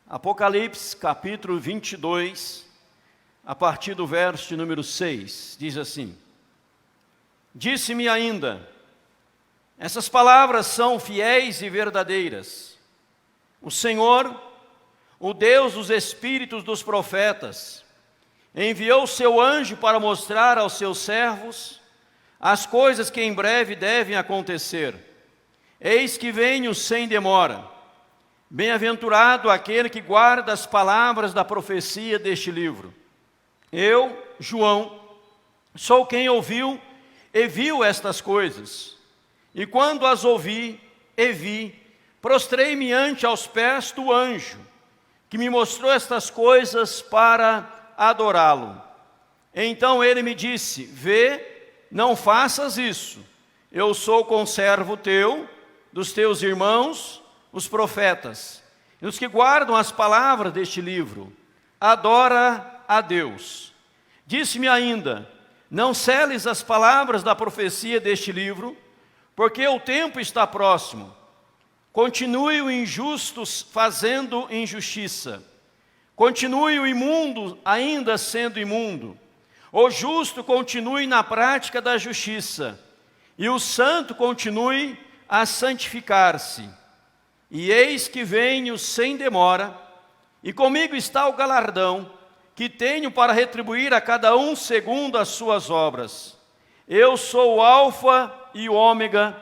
Apocalipse, capítulo 22, a partir do verso de número 6, diz assim: Disse-me ainda, essas palavras são fiéis e verdadeiras. O Senhor, o Deus dos espíritos dos profetas, enviou seu anjo para mostrar aos seus servos as coisas que em breve devem acontecer. Eis que venho sem demora. Bem-aventurado aquele que guarda as palavras da profecia deste livro. Eu, João, sou quem ouviu e viu estas coisas. E quando as ouvi e vi, prostrei-me ante aos pés do anjo, que me mostrou estas coisas para adorá-lo. Então ele me disse: Vê, não faças isso. Eu sou conservo teu, dos teus irmãos, os profetas, e os que guardam as palavras deste livro. Adora a Deus. Disse-me ainda: Não seles as palavras da profecia deste livro, porque o tempo está próximo. Continue o injusto fazendo injustiça. Continue o imundo ainda sendo imundo. O justo continue na prática da justiça. E o santo continue a santificar-se. E eis que venho sem demora, e comigo está o galardão, que tenho para retribuir a cada um segundo as suas obras. Eu sou o Alfa e o Ômega,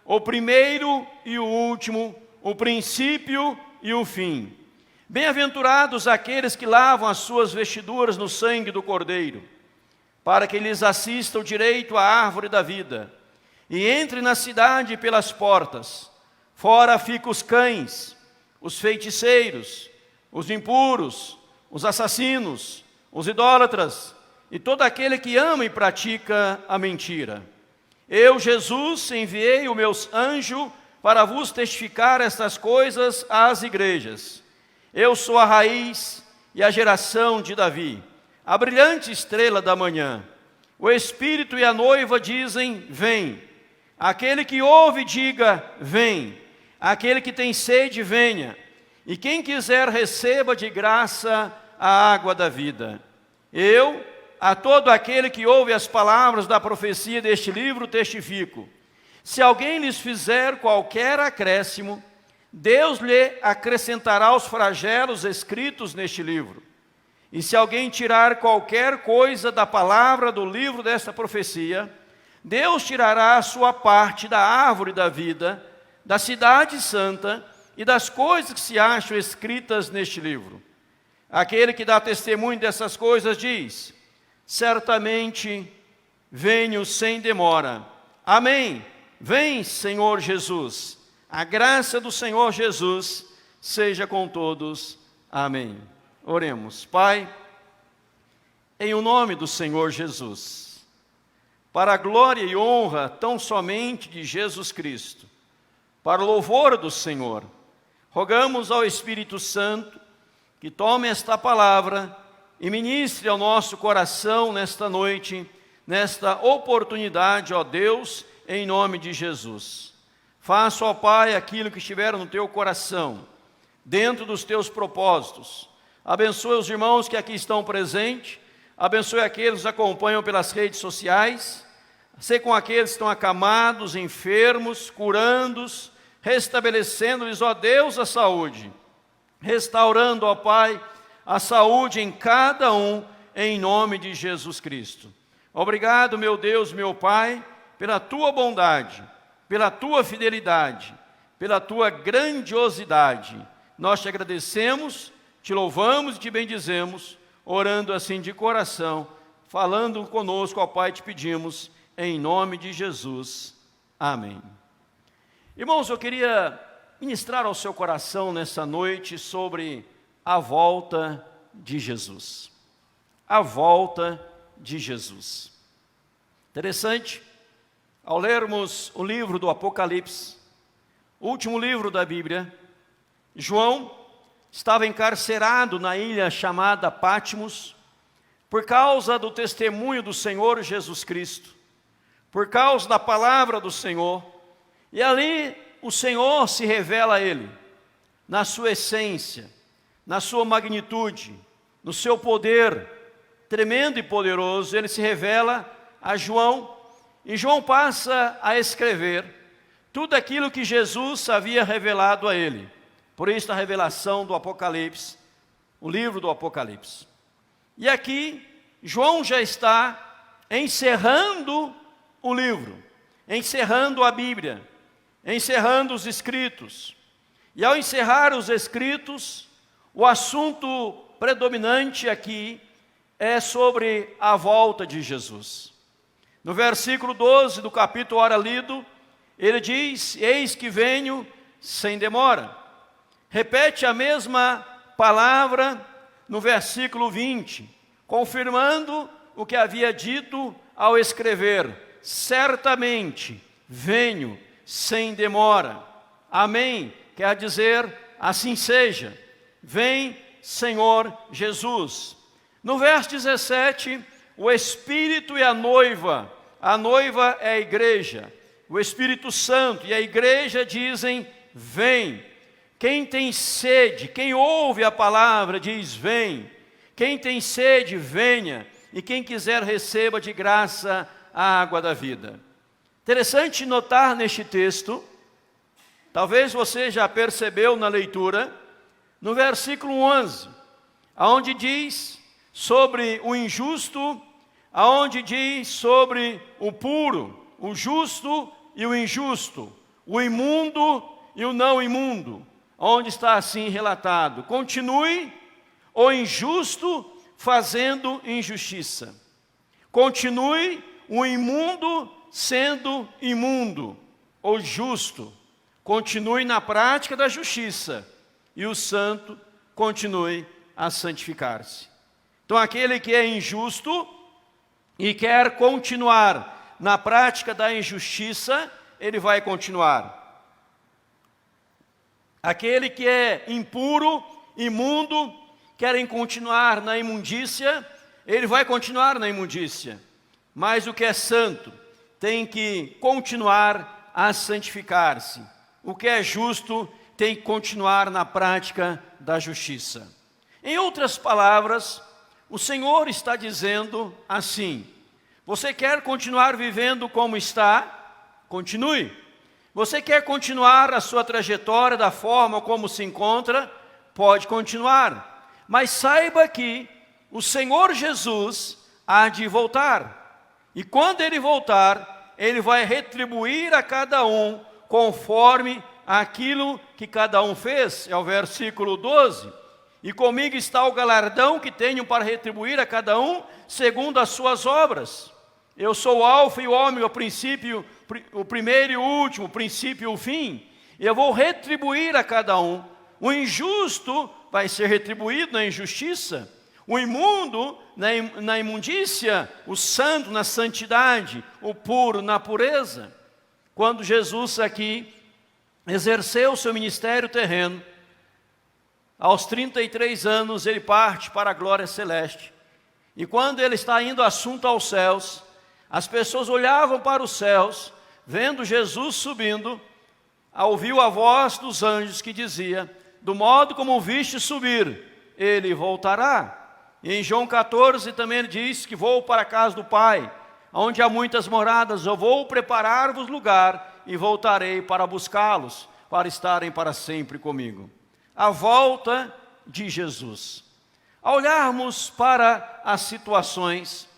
o primeiro e o último, o princípio e o fim. Bem-aventurados aqueles que lavam as suas vestiduras no sangue do Cordeiro, para que lhes assista o direito à árvore da vida, e entre na cidade pelas portas. Fora ficam os cães, os feiticeiros, os impuros, os assassinos, os idólatras, e todo aquele que ama e pratica a mentira. Eu, Jesus, enviei o meu anjo para vos testificar estas coisas às igrejas. Eu sou a raiz e a geração de Davi, a brilhante estrela da manhã. O Espírito e a noiva dizem: Vem. Aquele que ouve, diga: Vem. Aquele que tem sede, venha. E quem quiser, receba de graça a água da vida. Eu, a todo aquele que ouve as palavras da profecia deste livro, testifico: se alguém lhes fizer qualquer acréscimo, Deus lhe acrescentará os flagelos escritos neste livro. E se alguém tirar qualquer coisa da palavra do livro desta profecia, Deus tirará a sua parte da árvore da vida, da cidade santa e das coisas que se acham escritas neste livro. Aquele que dá testemunho dessas coisas diz: certamente venho sem demora. Amém. Vem, Senhor Jesus. A graça do Senhor Jesus seja com todos. Amém. Oremos. Pai, em o nome do Senhor Jesus, para a glória e honra tão somente de Jesus Cristo, para o louvor do Senhor, rogamos ao Espírito Santo que tome esta palavra e ministre ao nosso coração nesta noite, nesta oportunidade, ó Deus, em nome de Jesus. Faça, ó Pai, aquilo que estiver no teu coração, dentro dos teus propósitos. Abençoe os irmãos que aqui estão presentes, abençoe aqueles que nos acompanham pelas redes sociais, sei com aqueles que estão acamados, enfermos, curando-os, restabelecendo-lhes, ó Deus, a saúde, restaurando, ó Pai, a saúde em cada um, em nome de Jesus Cristo. Obrigado, meu Deus, meu Pai, pela tua bondade, pela tua fidelidade, pela tua grandiosidade. Nós te agradecemos, te louvamos e te bendizemos, orando assim de coração, falando conosco, ó Pai, te pedimos, em nome de Jesus. Amém. Irmãos, eu queria ministrar ao seu coração nessa noite sobre a volta de Jesus. A volta de Jesus. Interessante, ao lermos o livro do Apocalipse, o último livro da Bíblia, João estava encarcerado na ilha chamada Patmos, por causa do testemunho do Senhor Jesus Cristo, por causa da palavra do Senhor. E ali o Senhor se revela a ele, na sua essência, na sua magnitude, no seu poder tremendo e poderoso, ele se revela a João, e João passa a escrever tudo aquilo que Jesus havia revelado a ele. Por isso a revelação do Apocalipse, o livro do Apocalipse. E aqui, João já está encerrando o livro, encerrando a Bíblia, encerrando os escritos. E ao encerrar os escritos, o assunto predominante aqui é sobre a volta de Jesus. No versículo 12 do capítulo ora lido, ele diz: eis que venho sem demora. Repete a mesma palavra no versículo 20, confirmando o que havia dito ao escrever: certamente venho sem demora. Amém. Quer dizer, assim seja. Vem, Senhor Jesus. No verso 17, o Espírito e a noiva é a igreja, o Espírito Santo e a igreja dizem: vem. Quem tem sede, quem ouve a palavra diz: vem. Quem tem sede, venha, e quem quiser receba de graça a água da vida. Interessante notar neste texto, talvez você já percebeu na leitura, no versículo 11, aonde diz sobre o injusto, aonde diz sobre o puro, o justo e o injusto, o imundo e o não imundo, onde está assim relatado: continue o injusto fazendo injustiça, continue o imundo sendo imundo, o justo continue na prática da justiça, e o santo continue a santificar-se. Então aquele que é injusto e quer continuar na prática da injustiça, ele vai continuar. Aquele que é impuro, imundo, querem continuar na imundícia, ele vai continuar na imundícia. Mas o que é santo tem que continuar a santificar-se. O que é justo tem que continuar na prática da justiça. Em outras palavras, o Senhor está dizendo assim: você quer continuar vivendo como está? Continue. Você quer continuar a sua trajetória da forma como se encontra? Pode continuar. Mas saiba que o Senhor Jesus há de voltar. E quando Ele voltar, Ele vai retribuir a cada um conforme aquilo que cada um fez. É o versículo 12. E comigo está o galardão que tenho para retribuir a cada um segundo as suas obras. Eu sou o alfa e o ômega, o princípio, o primeiro e o último, o princípio e o fim. E eu vou retribuir a cada um. O injusto vai ser retribuído na injustiça, o imundo na imundícia, o santo na santidade, o puro na pureza. Quando Jesus aqui exerceu o seu ministério terreno, aos 33 anos ele parte para a glória celeste. E quando ele está indo assunto aos céus, as pessoas olhavam para os céus, vendo Jesus subindo, ouviu a voz dos anjos que dizia: do modo como o viste subir, ele voltará. E em João 14 também ele diz que vou para a casa do Pai, onde há muitas moradas, eu vou preparar-vos lugar e voltarei para buscá-los, para estarem para sempre comigo. A volta de Jesus. Ao olharmos para as situações,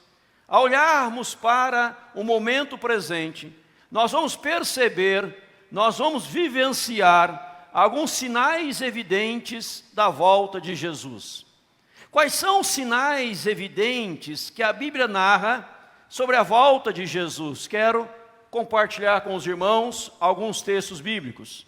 ao olharmos para o momento presente, nós vamos perceber, nós vamos vivenciar alguns sinais evidentes da volta de Jesus. Quais são os sinais evidentes que a Bíblia narra sobre a volta de Jesus? Quero compartilhar com os irmãos alguns textos bíblicos.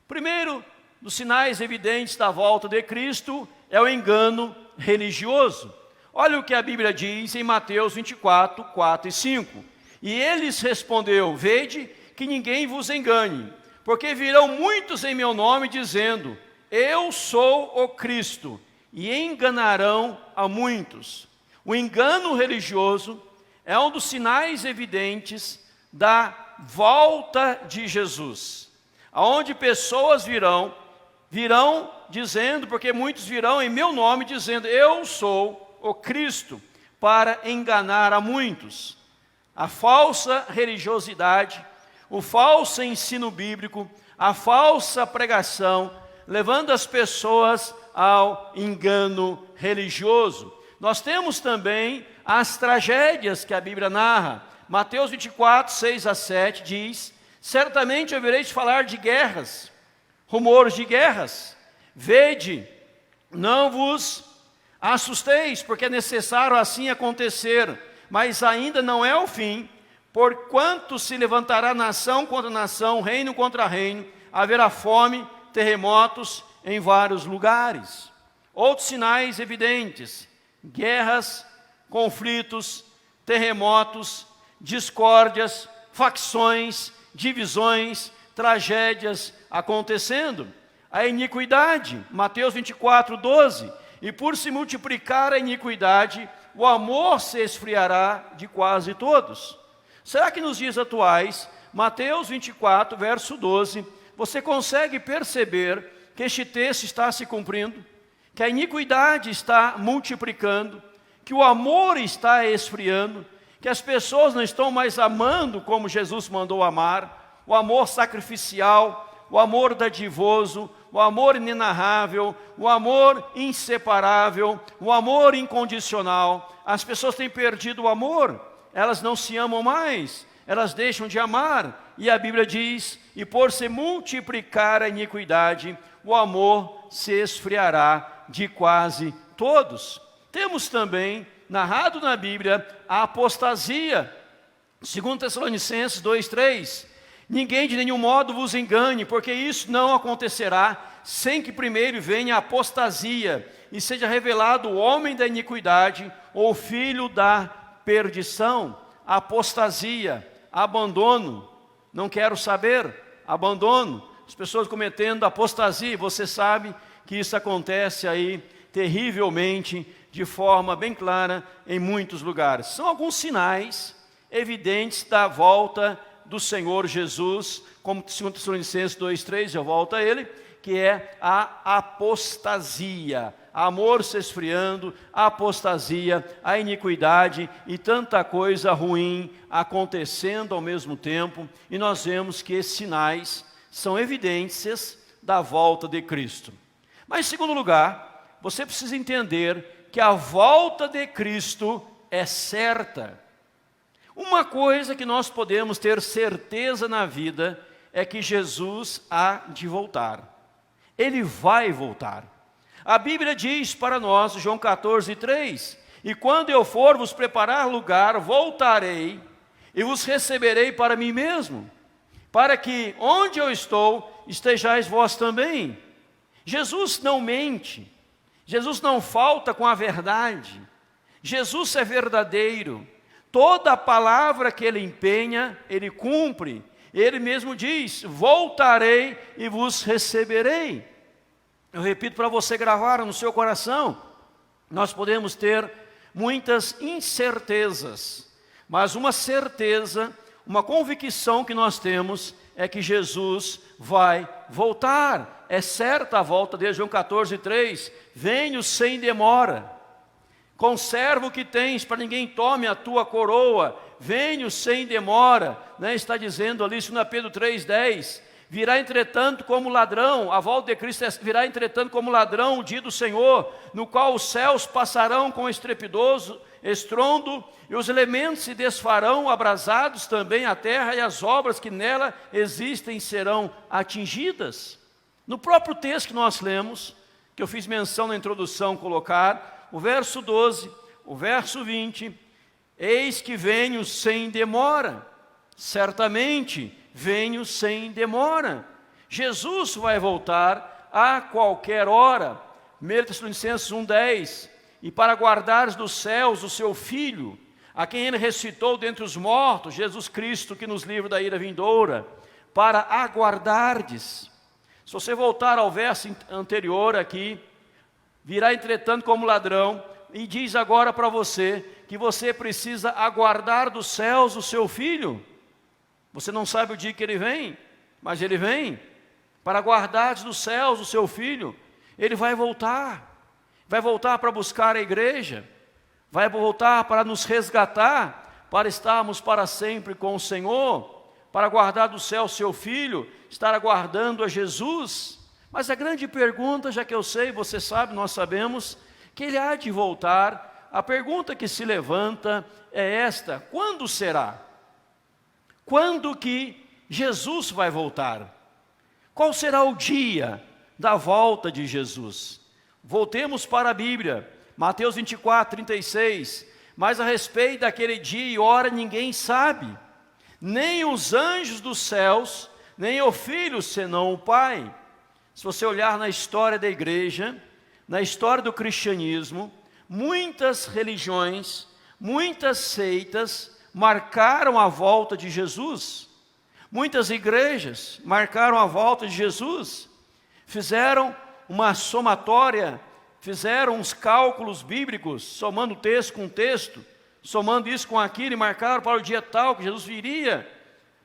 Primeiro, dos sinais evidentes da volta de Cristo é o engano religioso. Olha o que a Bíblia diz em Mateus 24, 4 e 5. E eles respondeu: vede que ninguém vos engane, porque virão muitos em meu nome dizendo: eu sou o Cristo, e enganarão a muitos. O engano religioso é um dos sinais evidentes da volta de Jesus, aonde pessoas virão virão dizendo, porque muitos virão em meu nome dizendo, eu sou o Cristo, para enganar a muitos. A falsa religiosidade, o falso ensino bíblico, a falsa pregação, levando as pessoas ao engano religioso. Nós temos também as tragédias que a Bíblia narra. Mateus 24, 6 a 7 diz, certamente ouvireis falar de guerras, rumores de guerras. Vede, não vos assusteis, porque é necessário assim acontecer, mas ainda não é o fim, porquanto se levantará nação contra nação, reino contra reino, haverá fome, terremotos em vários lugares. Outros sinais evidentes, guerras, conflitos, terremotos, discórdias, facções, divisões, tragédias acontecendo. A iniquidade, Mateus 24, 12, e por se multiplicar a iniquidade, o amor se esfriará de quase todos. Será que nos dias atuais, Mateus 24, verso 12, você consegue perceber que este texto está se cumprindo? Que a iniquidade está multiplicando, que o amor está esfriando, que as pessoas não estão mais amando como Jesus mandou amar, o amor sacrificial, o amor dadivoso, o amor inenarrável, o amor inseparável, o amor incondicional. As pessoas têm perdido o amor, elas não se amam mais, elas deixam de amar. E a Bíblia diz, e por se multiplicar a iniquidade, o amor se esfriará de quase todos. Temos também, narrado na Bíblia, a apostasia. 2 Tessalonicenses 2:3, ninguém de nenhum modo vos engane, porque isso não acontecerá, sem que primeiro venha a apostasia, e seja revelado o homem da iniquidade, ou filho da perdição. Apostasia, abandono, não quero saber, abandono, as pessoas cometendo apostasia, você sabe que isso acontece aí terrivelmente, de forma bem clara, em muitos lugares. São alguns sinais evidentes da volta do Senhor Jesus, como 2 Tessalonicenses 2:3, eu volto a ele, que é a apostasia, amor se esfriando, a apostasia, a iniquidade e tanta coisa ruim acontecendo ao mesmo tempo, e nós vemos que esses sinais são evidências da volta de Cristo. Mas em segundo lugar, você precisa entender que a volta de Cristo é certa. Uma coisa que nós podemos ter certeza na vida é que Jesus há de voltar. Ele vai voltar. A Bíblia diz para nós, João 14:3, e quando eu for vos preparar lugar, voltarei e vos receberei para mim mesmo, para que onde eu estou, estejais vós também. Jesus não mente, Jesus não falta com a verdade, Jesus é verdadeiro. Toda a palavra que ele empenha, ele cumpre. Ele mesmo diz, voltarei e vos receberei. Eu repito para você gravar no seu coração, nós podemos ter muitas incertezas, mas uma certeza, uma convicção que nós temos é que Jesus vai voltar. É certa a volta dele, João 14:3, venho sem demora. Conserva o que tens, para ninguém tome a tua coroa. Venho sem demora, né? Está dizendo ali, 2 Pedro 3:10. Virá entretanto como ladrão, a volta de Cristo virá entretanto como ladrão o dia do Senhor, no qual os céus passarão com estrepidoso estrondo, e os elementos se desfarão, abrasados também a terra, e as obras que nela existem serão atingidas. No próprio texto que nós lemos, que eu fiz menção na introdução, colocar, o verso 12, o verso 20, eis que venho sem demora, certamente venho sem demora. Jesus vai voltar a qualquer hora. 1 Tessalonicenses 1:10, e para guardares dos céus o seu Filho, a quem ele ressuscitou dentre os mortos, Jesus Cristo, que nos livra da ira vindoura, para aguardardes. Se você voltar ao verso anterior aqui, virá entretanto como ladrão, e diz agora para você que você precisa aguardar dos céus o seu Filho. Você não sabe o dia que ele vem, mas ele vem. para guardar dos céus o seu Filho. Ele vai voltar para buscar a igreja, vai voltar para nos resgatar, para estarmos para sempre com o Senhor, para guardar do céu o seu Filho, estar aguardando a Jesus. Mas a grande pergunta, já que eu sei, você sabe, nós sabemos, que Ele há de voltar. A pergunta que se levanta é esta: quando será? Quando que Jesus vai voltar? Qual será o dia da volta de Jesus? Voltemos para a Bíblia, Mateus 24, 36. Mas a respeito daquele dia e hora ninguém sabe, nem os anjos dos céus, nem o Filho, senão o Pai. Se você olhar na história da igreja, na história do cristianismo, muitas religiões, muitas seitas marcaram a volta de Jesus. Muitas igrejas marcaram a volta de Jesus, fizeram uma somatória, fizeram uns cálculos bíblicos, somando texto com texto, somando isso com aquilo, e marcaram para o dia tal que Jesus viria.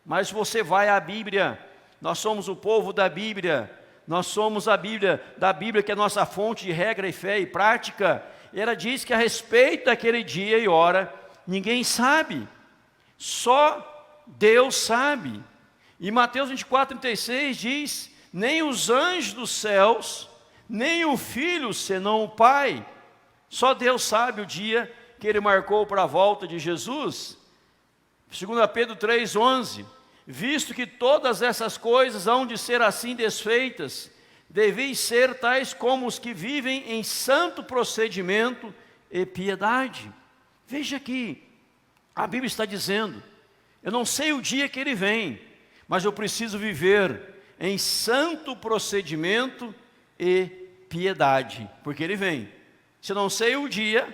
Mas você vai à Bíblia, nós somos o povo da Bíblia, nós somos a Bíblia, da Bíblia que é a nossa fonte de regra e fé e prática. E ela diz que a respeito daquele dia e hora, ninguém sabe, só Deus sabe. E Mateus 24, 36 diz: nem os anjos dos céus, nem o Filho, senão o Pai. Só Deus sabe o dia que Ele marcou para a volta de Jesus. 2 Pedro 3, 11. Visto que todas essas coisas hão de ser assim desfeitas, deveis ser tais como os que vivem em santo procedimento e piedade. Veja aqui, a Bíblia está dizendo: eu não sei o dia que Ele vem, mas eu preciso viver em santo procedimento e piedade, porque Ele vem. Se eu não sei o dia,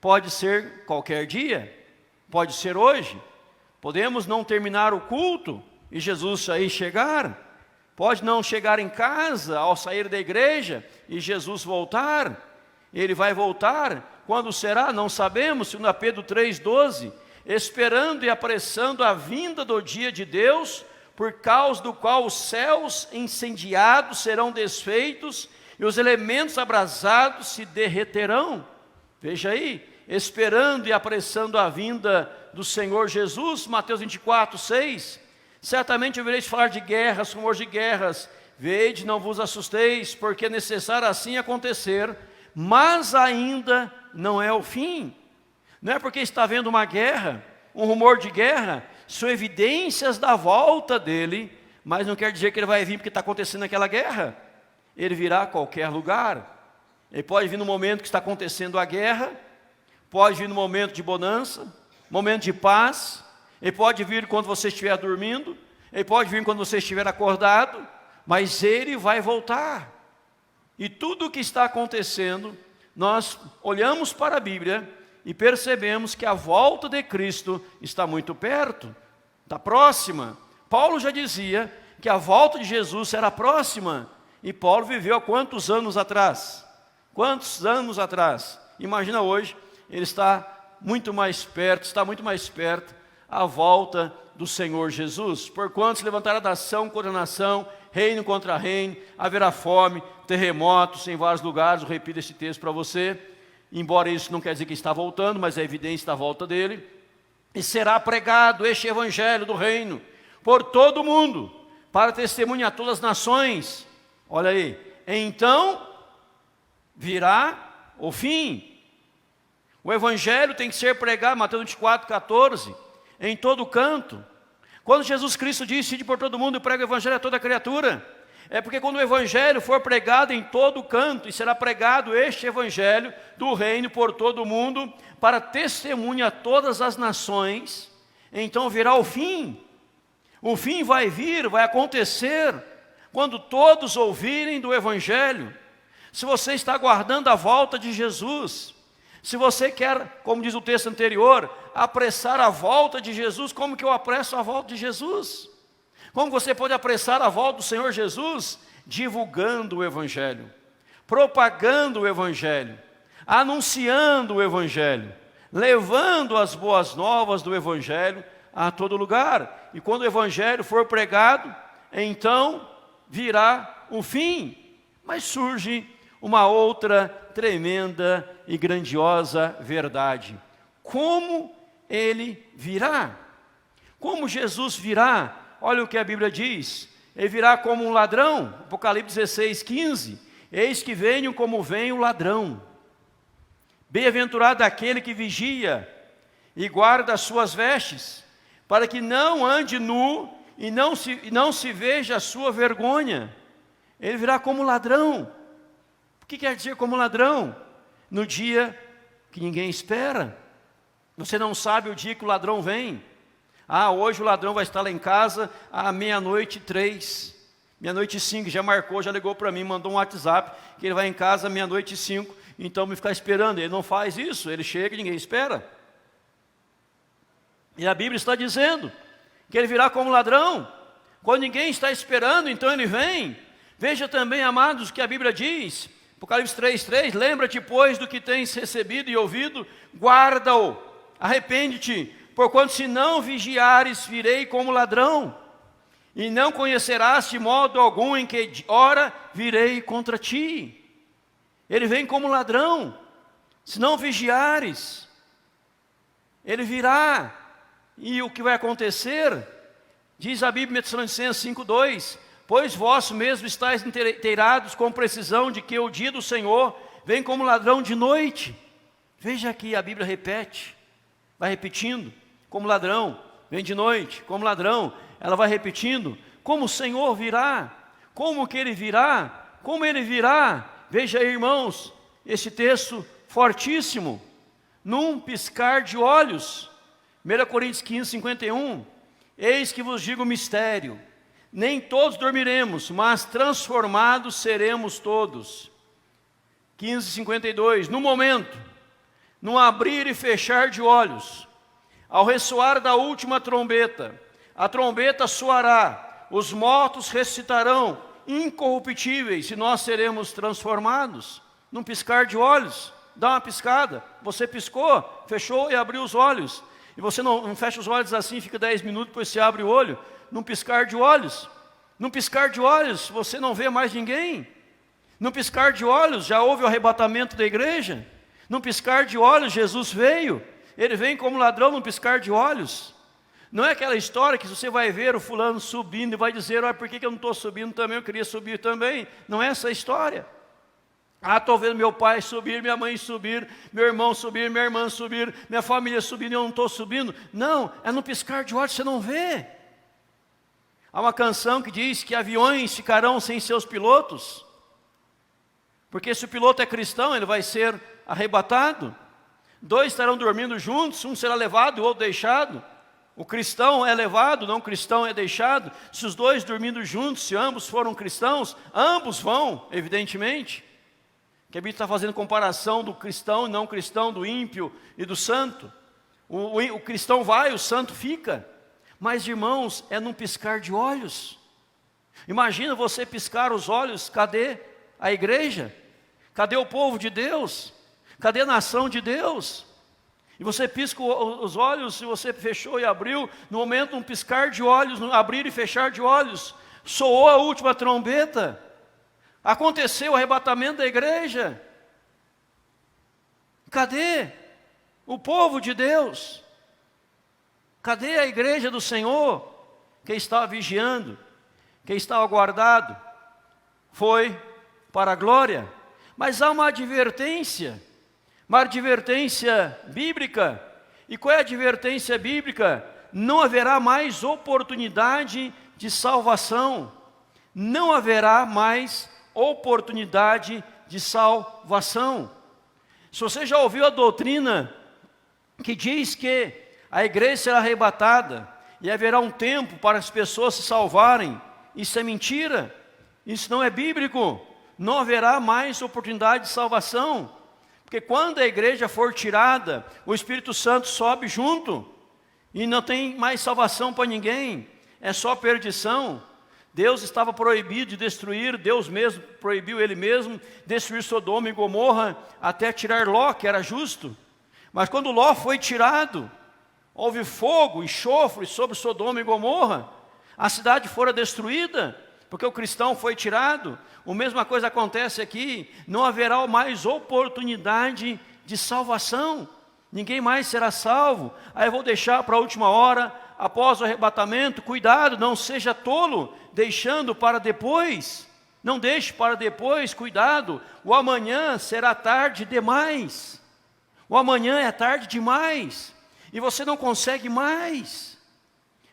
pode ser qualquer dia, pode ser hoje. Podemos não terminar o culto e Jesus aí chegar. Pode não chegar em casa ao sair da igreja e Jesus voltar. Ele vai voltar. Quando será? Não sabemos. 2 Pedro 3,12. Esperando e apressando a vinda do dia de Deus, por causa do qual os céus incendiados serão desfeitos e os elementos abrasados se derreterão. Veja aí, esperando e apressando a vinda do Senhor Jesus. Mateus 24, 6. Certamente ouvireis falar de guerras, rumores de guerras. Vede, não vos assusteis, porque é necessário assim acontecer, mas ainda não é o fim. Não é porque está havendo uma guerra, um rumor de guerra, são evidências da volta dele, mas não quer dizer que ele vai vir porque está acontecendo aquela guerra. Ele virá a qualquer lugar. Ele pode vir no momento que está acontecendo a guerra, pode vir no momento de bonança, momento de paz. Ele pode vir quando você estiver dormindo, ele pode vir quando você estiver acordado, mas ele vai voltar. E tudo o que está acontecendo, nós olhamos para a Bíblia e percebemos que a volta de Cristo está muito perto, está próxima. Paulo já dizia que a volta de Jesus era próxima, e Paulo viveu há quantos anos atrás? Quantos anos atrás? Imagina hoje, ele está muito mais perto, a volta do Senhor Jesus. Porquanto se levantará nação contra nação, reino contra reino, haverá fome, terremotos em vários lugares. Eu repito esse texto para você, embora isso não quer dizer que está voltando, mas é evidência da volta dele. E será pregado este evangelho do reino por todo o mundo, para testemunhar a todas as nações. Olha aí, então virá o fim. O evangelho tem que ser pregado, Mateus 24, 14, em todo canto. Quando Jesus Cristo disse: ide por todo mundo e prega o evangelho a toda criatura, é porque quando o evangelho for pregado em todo canto, e será pregado este evangelho do reino por todo o mundo, para testemunha a todas as nações, então virá o fim. O fim vai vir, vai acontecer, quando todos ouvirem do evangelho. Se você está aguardando a volta de Jesus, se você quer, como diz o texto anterior, apressar a volta de Jesus, como que eu apresso a volta de Jesus? Como você pode apressar a volta do Senhor Jesus? Divulgando o evangelho, propagando o evangelho, anunciando o evangelho, levando as boas novas do evangelho a todo lugar. E quando o evangelho for pregado, então virá o fim. Mas surge uma outra tremenda e grandiosa verdade. Como ele virá? Como Jesus virá? Olha o que a Bíblia diz. Ele virá como um ladrão. Apocalipse 16:15. Eis que venho como vem o ladrão. Bem-aventurado aquele que vigia e guarda as suas vestes, para que não ande nu e não se veja a sua vergonha. Ele virá como ladrão. O que quer dizer como ladrão? No dia que ninguém espera. Você não sabe o dia que o ladrão vem. Hoje o ladrão vai estar lá em casa à 00:03, 00:05, já marcou, já ligou para mim, mandou um WhatsApp, que ele vai em casa à 00:05, então me ficar esperando. Ele não faz isso, ele chega e ninguém espera. E a Bíblia está dizendo que ele virá como ladrão. Quando ninguém está esperando, então ele vem. Veja também, amados, o que a Bíblia diz, Apocalipse 3:3, lembra-te, pois, do que tens recebido e ouvido, guarda-o, arrepende-te, porquanto se não vigiares, virei como ladrão, e não conhecerás de modo algum em que hora virei contra ti. Ele vem como ladrão, se não vigiares, ele virá. E o que vai acontecer? Diz a Bíblia em Tessalonicenses 5:2, pois vós mesmos estáis inteirados com precisão de que o dia do Senhor vem como ladrão de noite. Veja aqui, a Bíblia repete, vai repetindo, como ladrão, vem de noite, como ladrão, ela vai repetindo, como o Senhor virá, como que ele virá, como ele virá. Veja aí, irmãos, esse texto fortíssimo, num piscar de olhos, 1 Coríntios 15:51, eis que vos digo o mistério, nem todos dormiremos, mas transformados seremos todos. 15:52, no momento, no abrir e fechar de olhos, ao ressoar da última trombeta, a trombeta soará, os mortos ressuscitarão, incorruptíveis, e nós seremos transformados. Num piscar de olhos, dá uma piscada, você piscou, fechou e abriu os olhos, e você não fecha os olhos assim, fica 10 minutos, depois você abre o olho, num piscar de olhos. Num piscar de olhos, você não vê mais ninguém. Num piscar de olhos, já houve o arrebatamento da igreja. Num piscar de olhos, Jesus veio. Ele vem como ladrão num piscar de olhos. Não é aquela história que você vai ver o fulano subindo e vai dizer, por que eu não estou subindo também? Eu queria subir também. Não é essa a história. Estou vendo meu pai subir, minha mãe subir, meu irmão subir, minha irmã subir, minha família subindo e eu não estou subindo. Não, é no piscar de olhos, você não vê. Há uma canção que diz que aviões ficarão sem seus pilotos, porque se o piloto é cristão, ele vai ser arrebatado. 2 estarão dormindo juntos, um será levado e o outro deixado. O cristão é levado, não o cristão é deixado. Se os 2 dormindo juntos, se ambos foram cristãos, ambos vão, evidentemente. Que a Bíblia está fazendo comparação do cristão e não cristão, do ímpio e do santo. O cristão vai, o santo fica. Mas, irmãos, é num piscar de olhos. Imagina você piscar os olhos, cadê a igreja? Cadê o povo de Deus? Cadê a nação de Deus? E você pisca os olhos, se você fechou e abriu, no momento um piscar de olhos, no abrir e fechar de olhos, soou a última trombeta. Aconteceu o arrebatamento da igreja. Cadê o povo de Deus? Cadê a igreja do Senhor? Quem estava vigiando, quem estava guardado, foi para a glória. Mas há uma advertência bíblica. E qual é a advertência bíblica? Não haverá mais oportunidade de salvação. Não haverá mais oportunidade de salvação. Se você já ouviu a doutrina que diz que a igreja será arrebatada e haverá um tempo para as pessoas se salvarem, isso é mentira, isso não é bíblico. Não haverá mais oportunidade de salvação, porque quando a igreja for tirada, o Espírito Santo sobe junto, e não tem mais salvação para ninguém, é só perdição. Deus estava proibido de destruir, Deus mesmo proibiu Ele mesmo destruir Sodoma e Gomorra, até tirar Ló, que era justo. Mas quando Ló foi tirado, houve fogo, enxofre sobre Sodoma e Gomorra, a cidade fora destruída, porque o cristão foi tirado. A mesma coisa acontece aqui, não haverá mais oportunidade de salvação. Ninguém mais será salvo. Aí eu vou deixar para a última hora, após o arrebatamento. Cuidado, não seja tolo, deixando para depois. Não deixe para depois, cuidado. O amanhã será tarde demais. O amanhã é tarde demais. E você não consegue mais.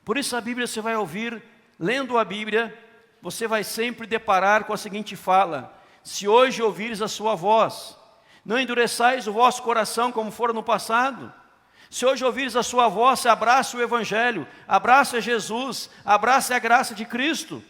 Por isso a Bíblia você vai ouvir, lendo a Bíblia, você vai sempre deparar com a seguinte fala: se hoje ouvires a sua voz, não endureçais o vosso coração como fora no passado. Se hoje ouvires a sua voz, abraça o Evangelho, abraça Jesus, abraça a graça de Cristo.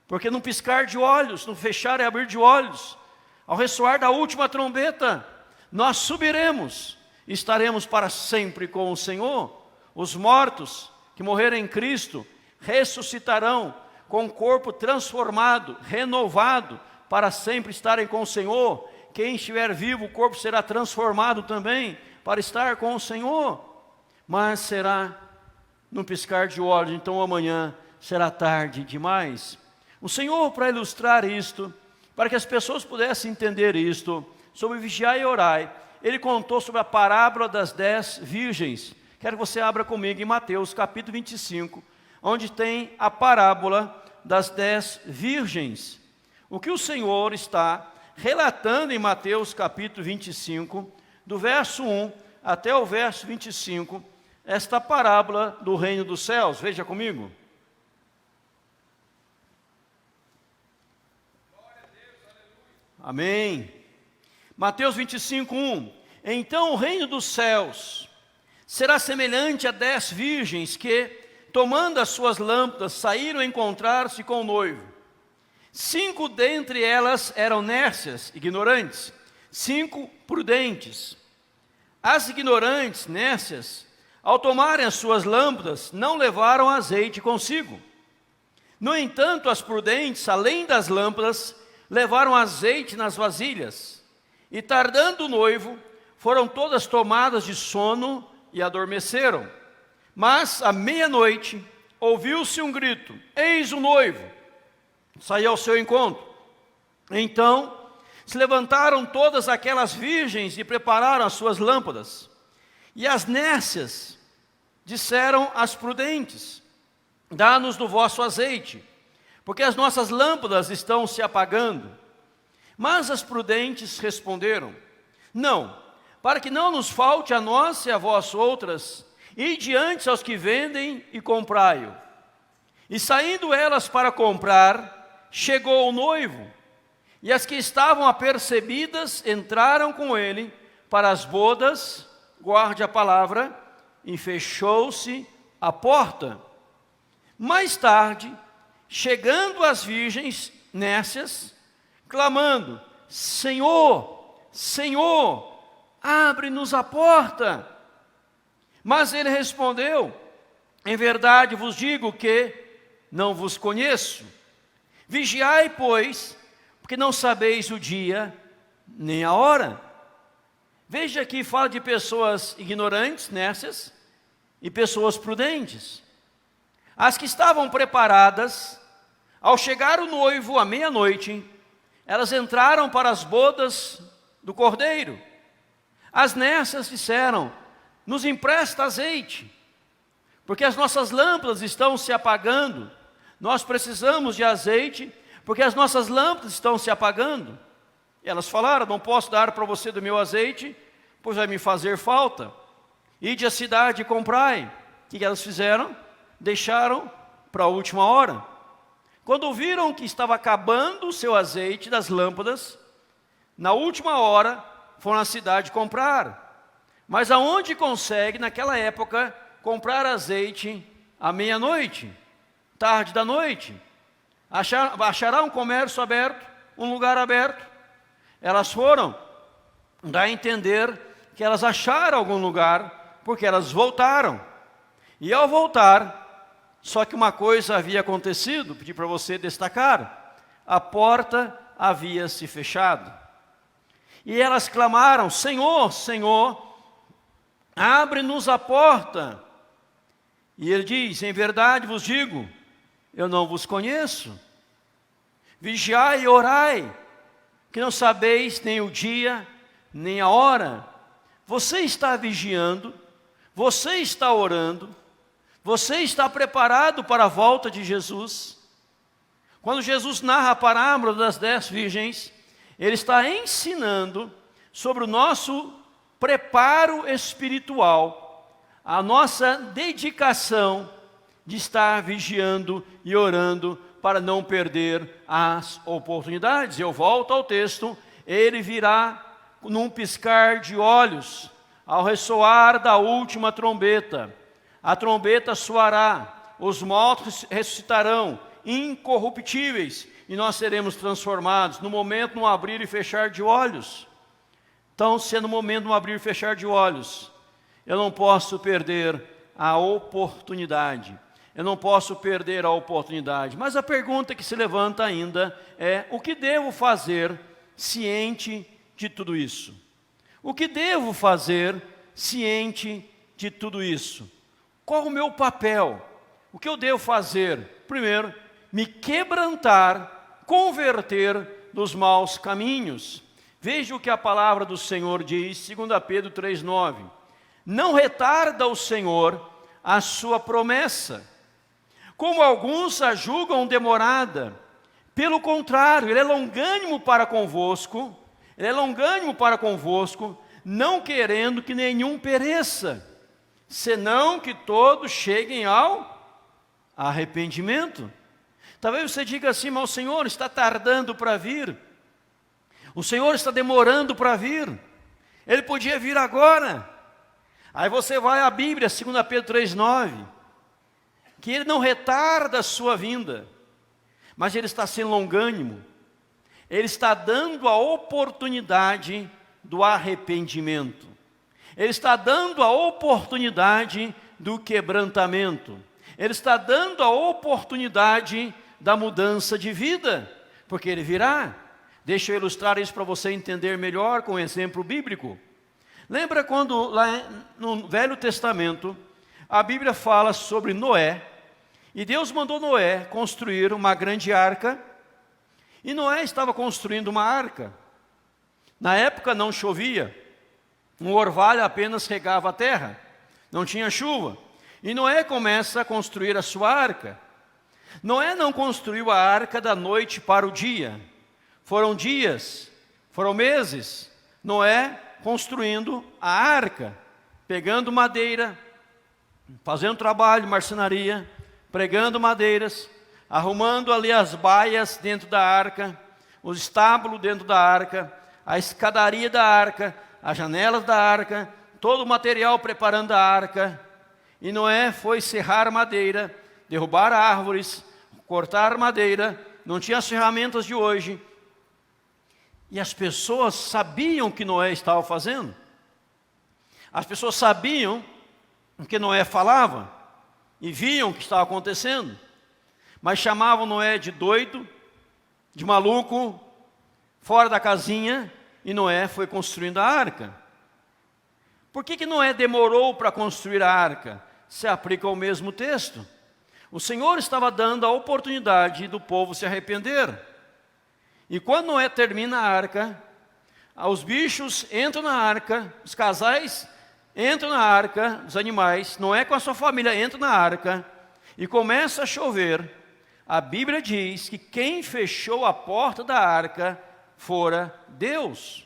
Porque num piscar de olhos, no fechar e abrir de olhos, ao ressoar da última trombeta, nós subiremos e estaremos para sempre com o Senhor. Os mortos que morreram em Cristo ressuscitarão com o corpo transformado, renovado, para sempre estarem com o Senhor. Quem estiver vivo, o corpo será transformado também para estar com o Senhor. Mas será num piscar de olhos, então amanhã será tarde demais. O Senhor, para ilustrar isto, para que as pessoas pudessem entender isto, sobre vigiar e orar, Ele contou sobre a parábola das 10 virgens. Quero que você abra comigo em Mateus capítulo 25, onde tem a parábola das 10 virgens. O que o Senhor está relatando em Mateus capítulo 25, do verso 1 até o verso 25, esta parábola do reino dos céus. Veja comigo. Amém. Mateus 25, 1. Então o reino dos céus será semelhante a 10 virgens que, tomando as suas lâmpadas, saíram a encontrar-se com o noivo. 5 dentre elas eram nércias, ignorantes, 5 prudentes. As ignorantes, nércias, ao tomarem as suas lâmpadas, não levaram azeite consigo. No entanto, as prudentes, além das lâmpadas, levaram azeite nas vasilhas. E tardando o noivo, foram todas tomadas de sono e adormeceram. Mas, à meia-noite, ouviu-se um grito: eis o noivo! Saiu ao seu encontro. Então, se levantaram todas aquelas virgens e prepararam as suas lâmpadas. E as nércias disseram às prudentes: dá-nos do vosso azeite, porque as nossas lâmpadas estão se apagando. Mas as prudentes responderam: não, para que não nos falte a nós e a vós outras, ide antes aos que vendem e comprai-o. E saindo elas para comprar, chegou o noivo, e as que estavam apercebidas entraram com ele para as bodas, guarde a palavra, e fechou-se a porta. Mais tarde, chegando as virgens nércias, clamando: Senhor, Senhor, abre-nos a porta. Mas ele respondeu: em verdade vos digo que não vos conheço. Vigiai, pois, porque não sabeis o dia nem a hora. Veja que fala de pessoas ignorantes, nércias, e pessoas prudentes. As que estavam preparadas, ao chegar o noivo à meia-noite, elas entraram para as bodas do cordeiro. As nércias disseram: nos empresta azeite, porque as nossas lâmpadas estão se apagando. Nós precisamos de azeite, porque as nossas lâmpadas estão se apagando. E elas falaram: não posso dar para você do meu azeite, pois vai me fazer falta. Ide à cidade e comprai. O que elas fizeram? Deixaram para a última hora. Quando viram que estava acabando o seu azeite das lâmpadas, na última hora foram à cidade comprar. Mas aonde consegue, naquela época, comprar azeite à meia-noite, tarde da noite? Achará um comércio aberto, um lugar aberto? Elas foram, dá a entender que elas acharam algum lugar, porque elas voltaram. E ao voltar, só que uma coisa havia acontecido, pedi para você destacar: a porta havia se fechado. E elas clamaram: Senhor, Senhor, abre-nos a porta. E ele diz: em verdade vos digo, eu não vos conheço. Vigiai e orai, que não sabeis nem o dia, nem a hora. Você está vigiando, você está orando, você está preparado para a volta de Jesus? Quando Jesus narra a parábola das 10 virgens, Ele está ensinando sobre o nosso preparo espiritual, a nossa dedicação de estar vigiando e orando para não perder as oportunidades. Eu volto ao texto, Ele virá num piscar de olhos, ao ressoar da última trombeta. A trombeta soará, os mortos ressuscitarão, incorruptíveis, e nós seremos transformados no momento, no abrir e fechar de olhos. Então, se é no momento, no abrir e fechar de olhos, eu não posso perder a oportunidade. Eu não posso perder a oportunidade. Mas a pergunta que se levanta ainda é: o que devo fazer ciente de tudo isso? O que devo fazer ciente de tudo isso? Qual o meu papel? O que eu devo fazer? Primeiro, me quebrantar, converter dos maus caminhos. Veja o que a palavra do Senhor diz, 2 Pedro 3,9. Não retarda o Senhor a sua promessa, como alguns a julgam demorada. Pelo contrário, Ele é longânimo para convosco, não querendo que nenhum pereça, senão que todos cheguem ao arrependimento. Talvez você diga assim: mas o Senhor está tardando para vir, o Senhor está demorando para vir, Ele podia vir agora. Aí você vai à Bíblia, 2 Pedro 3,9, que Ele não retarda a sua vinda, mas Ele está sendo longânimo, Ele está dando a oportunidade do arrependimento, Ele está dando a oportunidade do quebrantamento, Ele está dando a oportunidade da mudança de vida, porque Ele virá. Deixa eu ilustrar isso para você entender melhor com um exemplo bíblico. Lembra quando lá no Velho Testamento, a Bíblia fala sobre Noé, e Deus mandou Noé construir uma grande arca, e Noé estava construindo uma arca. Na época não chovia, um orvalho apenas regava a terra, não tinha chuva, e Noé começa a construir a sua arca. Noé não construiu a arca da noite para o dia, foram dias, foram meses, Noé construindo a arca, pegando madeira, fazendo trabalho, marcenaria, pregando madeiras, arrumando ali as baias dentro da arca, os estábulos dentro da arca, a escadaria da arca, as janelas da arca, todo o material preparando a arca. E Noé foi serrar madeira, derrubar árvores, cortar madeira, não tinha as ferramentas de hoje. E as pessoas sabiam o que Noé estava fazendo. As pessoas sabiam o que Noé falava e viam o que estava acontecendo, mas chamavam Noé de doido, de maluco, fora da casinha, e Noé foi construindo a arca. Por que Noé demorou para construir a arca? Se aplica ao mesmo texto. O Senhor estava dando a oportunidade do povo se arrepender. E quando Noé termina a arca, os bichos entram na arca, os casais entram na arca, os animais, Noé com a sua família entra na arca, e começa a chover. A Bíblia diz que quem fechou a porta da arca fora Deus.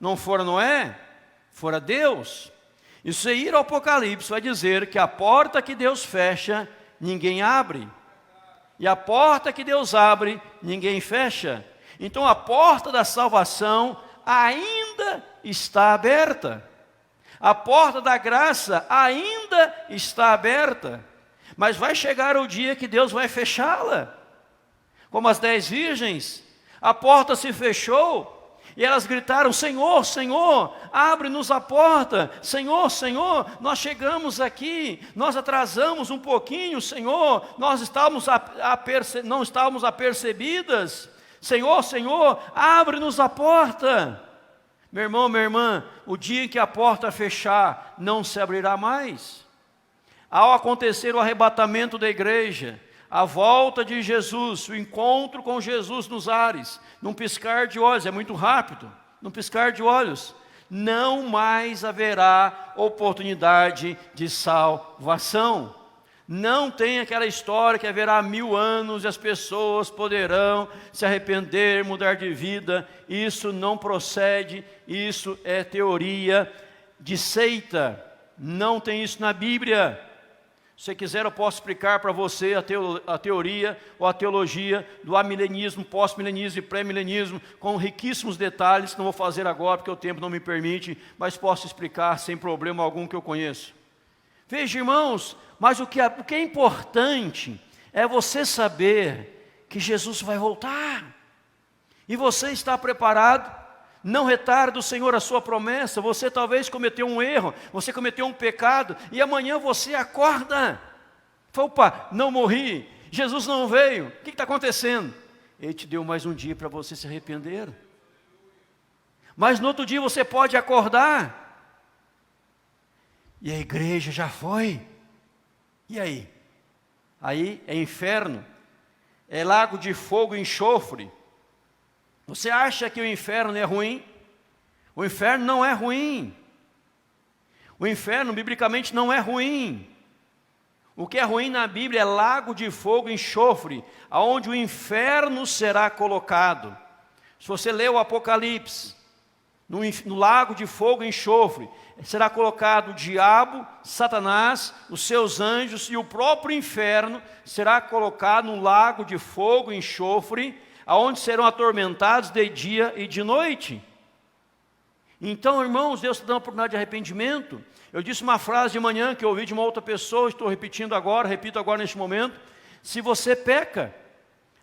Não fora Noé, fora Deus. E se ir ao Apocalipse, vai dizer que a porta que Deus fecha, ninguém abre. E a porta que Deus abre, ninguém fecha. Então a porta da salvação ainda está aberta. A porta da graça ainda está aberta. Mas vai chegar o dia que Deus vai fechá-la. Como as 10 virgens, a porta se fechou. E elas gritaram: Senhor, Senhor, abre-nos a porta. Senhor, Senhor, nós chegamos aqui, nós atrasamos um pouquinho, Senhor, nós não estávamos apercebidas. Senhor, Senhor, abre-nos a porta. Meu irmão, minha irmã, o dia em que a porta fechar, não se abrirá mais. Ao acontecer o arrebatamento da igreja, a volta de Jesus, o encontro com Jesus nos ares, num piscar de olhos, é muito rápido, num piscar de olhos, não mais haverá oportunidade de salvação. Não tem aquela história que haverá 1000 anos e as pessoas poderão se arrepender, mudar de vida. Isso não procede, isso é teoria de seita. Não tem isso na Bíblia. Se você quiser, eu posso explicar para você a teoria ou a teologia do amilenismo, pós-milenismo e pré-milenismo, com riquíssimos detalhes, que não vou fazer agora porque o tempo não me permite, mas posso explicar sem problema algum que eu conheço. Veja, irmãos, mas o que é importante é você saber que Jesus vai voltar. E você está preparado? Não retarde o Senhor a sua promessa. Você talvez cometeu um erro, você cometeu um pecado, e amanhã você acorda. Fala, opa, não morri, Jesus não veio, o que está acontecendo? Ele te deu mais um dia para você se arrepender. Mas no outro dia você pode acordar. E a igreja já foi. E aí? Aí é inferno, é lago de fogo e enxofre. Você acha que o inferno é ruim? O inferno não é ruim. O inferno, biblicamente, não é ruim. O que é ruim na Bíblia é lago de fogo e enxofre, aonde o inferno será colocado. Se você ler o Apocalipse, no lago de fogo e enxofre, será colocado o diabo, Satanás, os seus anjos e o próprio inferno será colocado num lago de fogo e enxofre, aonde serão atormentados de dia e de noite. Então, irmãos, Deus está dando oportunidade de arrependimento. Eu disse uma frase de manhã que eu ouvi de uma outra pessoa, estou repetindo agora, repito agora neste momento. Se você peca,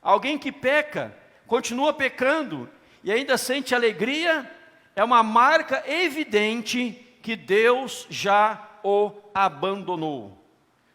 alguém que peca, continua pecando e ainda sente alegria, é uma marca evidente que Deus já o abandonou.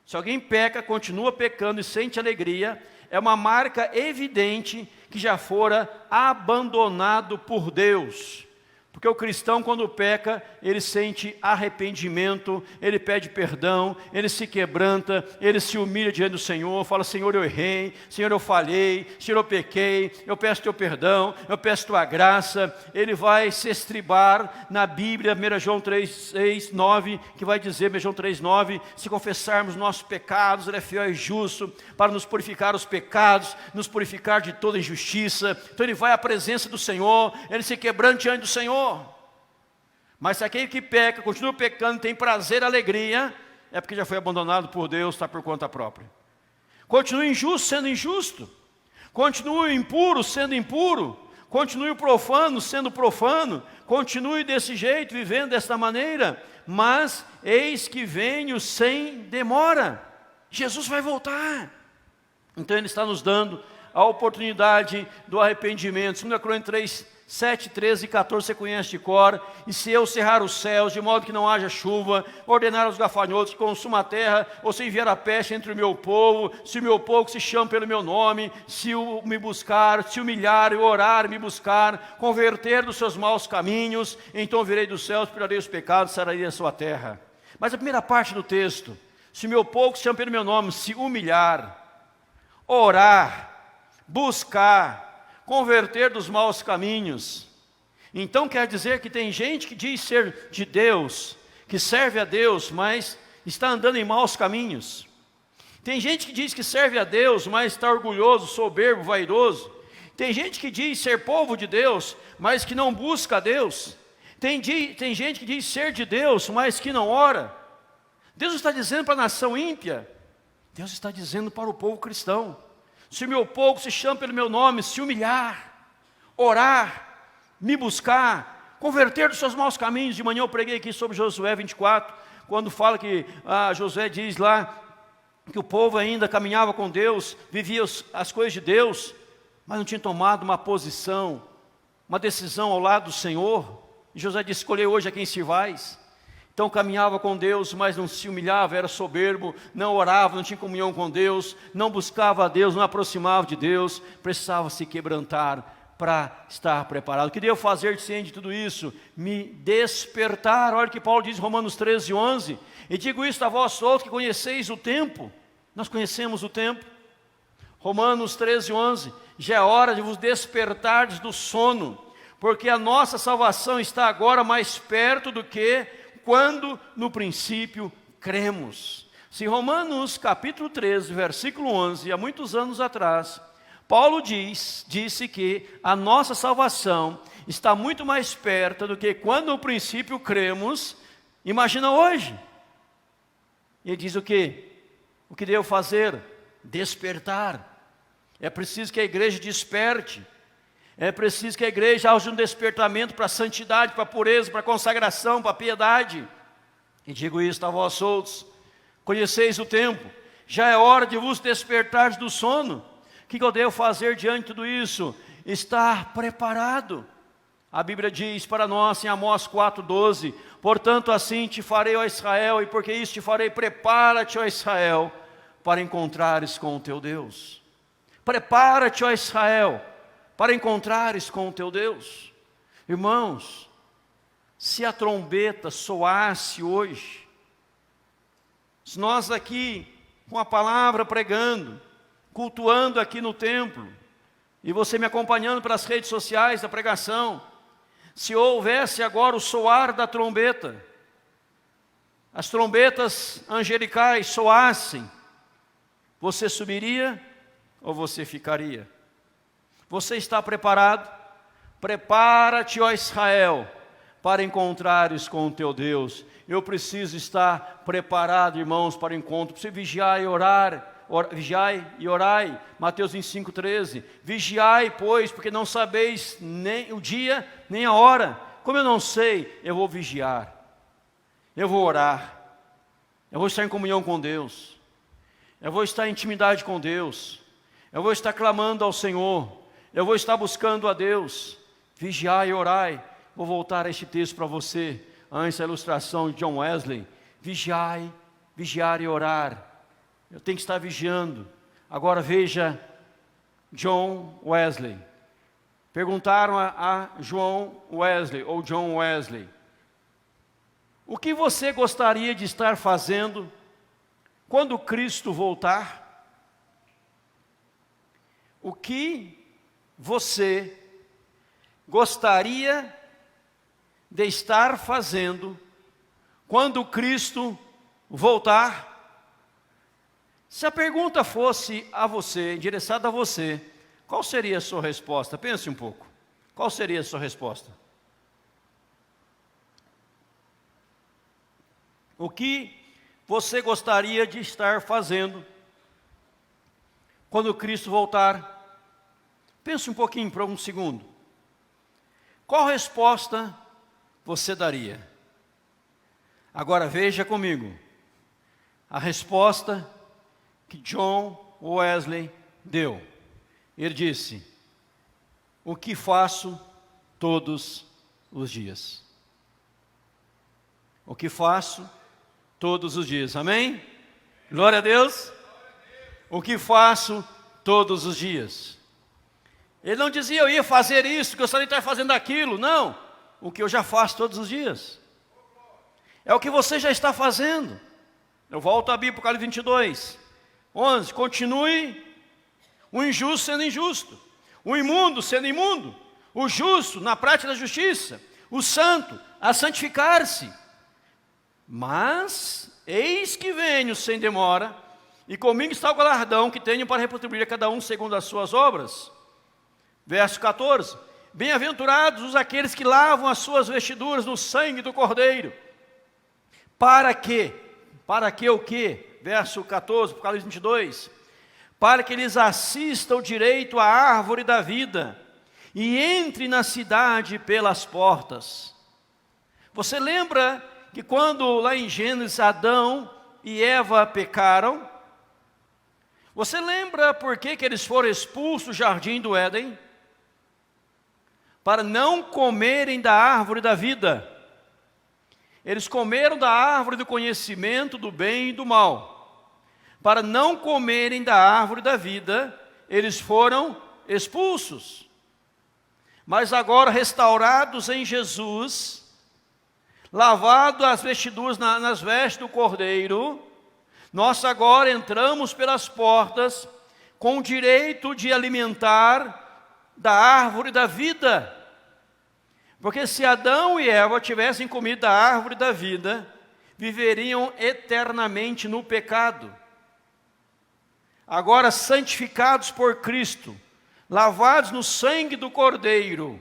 Se alguém peca, continua pecando e sente alegria, é uma marca evidente que já fora abandonado por Deus. Porque o cristão, quando peca, ele sente arrependimento, ele pede perdão, ele se quebranta, ele se humilha diante do Senhor, fala, Senhor, eu errei, Senhor, eu falhei, Senhor, eu pequei, eu peço teu perdão, eu peço tua graça. Ele vai se estribar na Bíblia, 1 João 3:9, que vai dizer, 1 João 3:9, se confessarmos nossos pecados, ele é fiel e justo para nos purificar os pecados, nos purificar de toda injustiça. Então ele vai à presença do Senhor, ele se quebranta diante do Senhor. Mas se aquele que peca, continua pecando, tem prazer e alegria, é porque já foi abandonado por Deus, está por conta própria. Continue injusto sendo injusto, continue impuro sendo impuro, continue profano sendo profano, continue desse jeito, vivendo desta maneira, mas eis que venho sem demora. Jesus vai voltar. Então ele está nos dando a oportunidade do arrependimento. 2 Crônicas 3, 7, 13 e 14 você conhece de cor. E se eu cerrar os céus, de modo que não haja chuva, ordenar aos gafanhotos que consuma a terra, ou se enviar a peste entre o meu povo, se o meu povo se chama pelo meu nome, se me buscar, se humilhar e orar, me buscar, converter dos seus maus caminhos, então virei dos céus, perdoarei os pecados, sararei a sua terra. Mas a primeira parte do texto, se o meu povo que se chama pelo meu nome, se humilhar, orar, buscar, converter dos maus caminhos. Então quer dizer que tem gente que diz ser de Deus, que serve a Deus, mas está andando em maus caminhos. Tem gente que diz que serve a Deus, mas está orgulhoso, soberbo, vaidoso. Tem gente que diz ser povo de Deus, mas que não busca a Deus. Tem gente que diz ser de Deus, mas que não ora. Deus está dizendo para a nação ímpia, Deus está dizendo para o povo cristão, se o meu povo se chama pelo meu nome, se humilhar, orar, me buscar, converter dos seus maus caminhos. De manhã eu preguei aqui sobre Josué 24, quando fala que Josué diz lá, que o povo ainda caminhava com Deus, vivia as coisas de Deus, mas não tinha tomado uma posição, uma decisão ao lado do Senhor. E Josué disse, escolhei hoje a quem sirvais. Então caminhava com Deus, mas não se humilhava, era soberbo, não orava, não tinha comunhão com Deus, não buscava a Deus, não aproximava de Deus, precisava se quebrantar para estar preparado. O que devo fazer ciente de tudo isso? Me despertar. Olha o que Paulo diz em Romanos 13:11, e digo isto a vós outros que conheceis o tempo. Nós conhecemos o tempo. Romanos 13:11, já é hora de vos despertardes do sono, porque a nossa salvação está agora mais perto do que quando no princípio cremos. Se Romanos capítulo 13, versículo 11, há muitos anos atrás, Paulo disse que a nossa salvação está muito mais perto do que quando no princípio cremos, imagina hoje. Ele diz o quê? O que devo fazer? Despertar. É preciso que a igreja desperte. É preciso que a igreja haja um despertamento para a santidade, para a pureza, para a consagração, para a piedade. E digo isso a vós outros, conheceis o tempo, já é hora de vos despertar do sono. O que eu devo fazer diante de tudo isso? Estar preparado. A Bíblia diz para nós em Amós 4:12, portanto assim te farei, ó Israel, e porque isso te farei, prepara-te, ó Israel, para encontrares com o teu Deus. Prepara-te, ó Israel, para encontrares com o teu Deus. Irmãos, se a trombeta soasse hoje, se nós aqui com a palavra pregando, cultuando aqui no templo, e você me acompanhando pelas redes sociais da pregação, se houvesse agora o soar da trombeta, as trombetas angelicais soassem, você subiria ou você ficaria? Você está preparado? Prepara-te, ó Israel, para encontrares com o teu Deus. Eu preciso estar preparado, irmãos, para o encontro. Preciso vigiar e orar. Vigiai e orai, Mateus 25:13. Vigiai, pois, porque não sabeis nem o dia, nem a hora. Como eu não sei, eu vou vigiar. Eu vou orar. Eu vou estar em comunhão com Deus. Eu vou estar em intimidade com Deus. Eu vou estar clamando ao Senhor. Eu vou estar buscando a Deus. Vigiai e orai. Vou voltar a este texto para você, antes da ilustração de John Wesley. Vigiai, vigiar e orar. Eu tenho que estar vigiando. Agora veja John Wesley. Perguntaram a João Wesley, ou John Wesley, o que você gostaria de estar fazendo quando Cristo voltar? O que você gostaria de estar fazendo quando Cristo voltar? Se a pergunta fosse a você, endereçada a você, qual seria a sua resposta? Pense um pouco. Qual seria a sua resposta? O que você gostaria de estar fazendo quando Cristo voltar? Pense um pouquinho por um segundo. Qual resposta você daria? Agora veja comigo. A resposta que John Wesley deu. Ele disse: o que faço todos os dias. O que faço todos os dias. Amém? Glória a Deus. O que faço todos os dias. Ele não dizia eu ia fazer isso, gostaria de estar fazendo aquilo. Não. O que eu já faço todos os dias. É o que você já está fazendo. Eu volto a Bíblia, Apocalipse 22:11. Continue o injusto sendo injusto, o imundo sendo imundo, o justo na prática da justiça, o santo a santificar-se. Mas eis que venho sem demora, e comigo está o galardão que tenho para retribuir a cada um segundo as suas obras. Verso 14. Bem-aventurados os aqueles que lavam as suas vestiduras no sangue do Cordeiro. Para quê? Para que o quê? Verso 14, Apocalipse 22. Para que eles assistam direito à árvore da vida e entre na cidade pelas portas. Você lembra que quando lá em Gênesis Adão e Eva pecaram, você lembra por que eles foram expulsos do jardim do Éden? Para não comerem da árvore da vida. Eles comeram da árvore do conhecimento do bem e do mal. Para não comerem da árvore da vida, eles foram expulsos. Mas agora restaurados em Jesus, lavados as vestiduras nas vestes do Cordeiro, nós agora entramos pelas portas com o direito de alimentar da árvore da vida. Porque se Adão e Eva tivessem comido da árvore da vida, viveriam eternamente no pecado. Agora, santificados por Cristo, lavados no sangue do Cordeiro,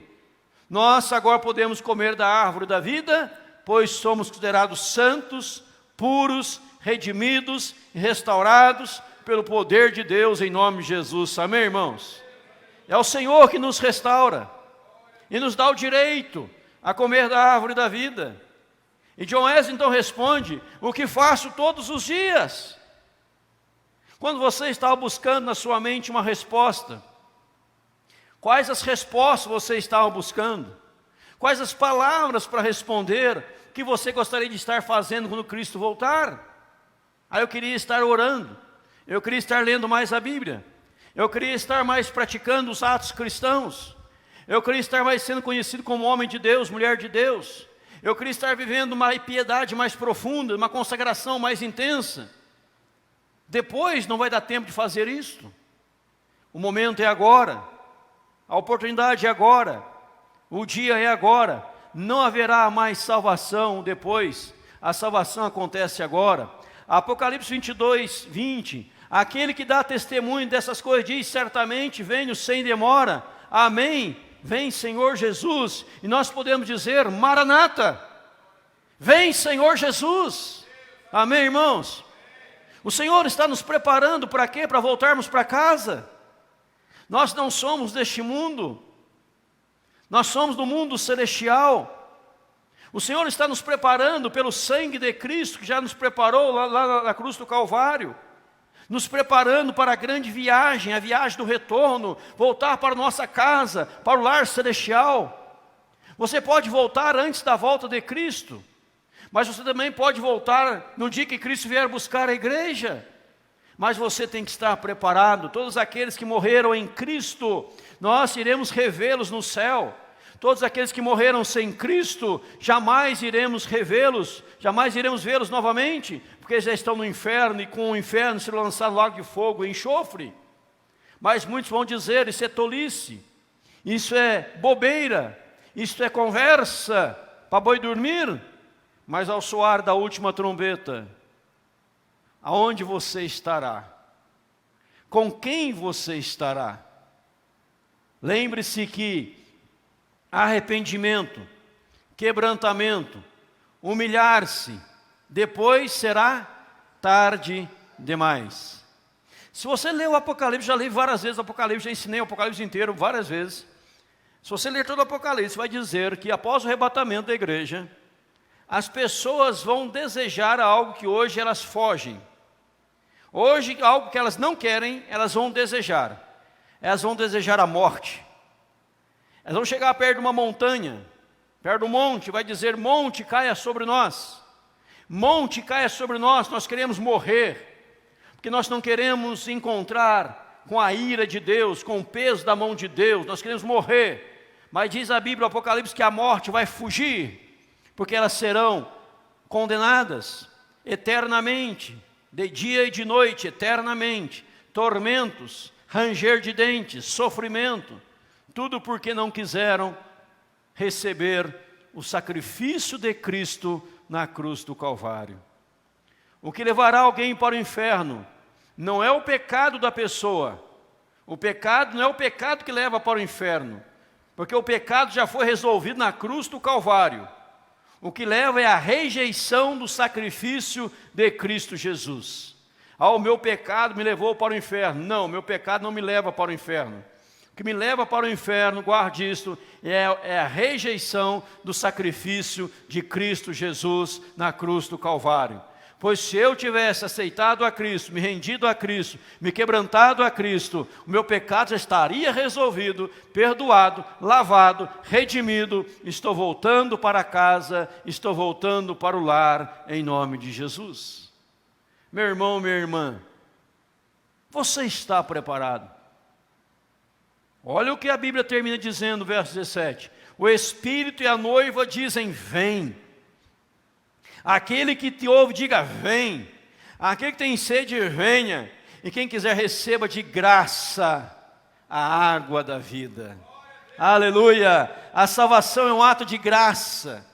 nós agora podemos comer da árvore da vida, pois somos considerados santos, puros, redimidos e restaurados pelo poder de Deus em nome de Jesus. Amém, irmãos? É o Senhor que nos restaura e nos dá o direito a comer da árvore da vida. E John Wesley então responde: o que faço todos os dias? Quando você estava buscando na sua mente uma resposta, quais as respostas você estava buscando? Quais as palavras para responder que você gostaria de estar fazendo quando Cristo voltar? Aí eu queria estar orando, eu queria estar lendo mais a Bíblia, eu queria estar mais praticando os atos cristãos, eu queria estar mais sendo conhecido como homem de Deus, mulher de Deus, eu queria estar vivendo uma piedade mais profunda, uma consagração mais intensa. Depois não vai dar tempo de fazer isso. O momento é agora, a oportunidade é agora, o dia é agora. Não haverá mais salvação depois, a salvação acontece agora. Apocalipse 22, 20, aquele que dá testemunho dessas coisas diz: certamente venho sem demora, amém, vem Senhor Jesus. E nós podemos dizer: Maranata, vem Senhor Jesus, amém, irmãos? O Senhor está nos preparando para quê? Para voltarmos para casa. Nós não somos deste mundo, nós somos do mundo celestial. O Senhor está nos preparando pelo sangue de Cristo, que já nos preparou lá na cruz do Calvário, nos preparando para a grande viagem, a viagem do retorno, voltar para nossa casa, para o lar celestial. Você pode voltar antes da volta de Cristo, mas você também pode voltar no dia que Cristo vier buscar a igreja. Mas você tem que estar preparado. Todos aqueles que morreram em Cristo, nós iremos revê-los no céu. Todos aqueles que morreram sem Cristo, jamais iremos revê-los, jamais iremos vê-los novamente, porque já estão no inferno, e com o inferno serão lançados lago de fogo e enxofre. Mas muitos vão dizer: isso é tolice, isso é bobeira, isso é conversa para boi dormir. Mas ao soar da última trombeta, aonde você estará? Com quem você estará? Lembre-se que arrependimento, quebrantamento, humilhar-se, depois será tarde demais. Se você lê o Apocalipse, já li várias vezes o Apocalipse, já ensinei o Apocalipse inteiro várias vezes. Se você ler todo o Apocalipse, vai dizer que após o arrebatamento da igreja, as pessoas vão desejar algo que hoje elas fogem. Hoje, algo que elas não querem, elas vão desejar. Elas vão desejar a morte. Elas vão chegar perto de uma montanha, perto do monte, vai dizer: monte, caia sobre nós. Monte, caia sobre nós, nós queremos morrer. Porque nós não queremos encontrar com a ira de Deus, com o peso da mão de Deus, nós queremos morrer. Mas diz a Bíblia, o Apocalipse, que a morte vai fugir, porque elas serão condenadas eternamente, de dia e de noite, eternamente, tormentos, ranger de dentes, sofrimento, tudo porque não quiseram receber o sacrifício de Cristo na cruz do Calvário. O que levará alguém para o inferno não é o pecado da pessoa, o pecado não é o pecado que leva para o inferno, porque o pecado já foi resolvido na cruz do Calvário. O que leva é a rejeição do sacrifício de Cristo Jesus. O meu pecado me levou para o inferno. Não, meu pecado não me leva para o inferno. O que me leva para o inferno, guarde isto, é a rejeição do sacrifício de Cristo Jesus na cruz do Calvário. Pois se eu tivesse aceitado a Cristo, me rendido a Cristo, me quebrantado a Cristo, o meu pecado já estaria resolvido, perdoado, lavado, redimido. Estou voltando para casa, estou voltando para o lar, em nome de Jesus. Meu irmão, minha irmã, você está preparado? Olha o que a Bíblia termina dizendo, verso 17. O Espírito e a noiva dizem: vem. Aquele que te ouve, diga: vem. Aquele que tem sede, venha. E quem quiser, receba de graça a água da vida. Aleluia! A salvação é um ato de graça.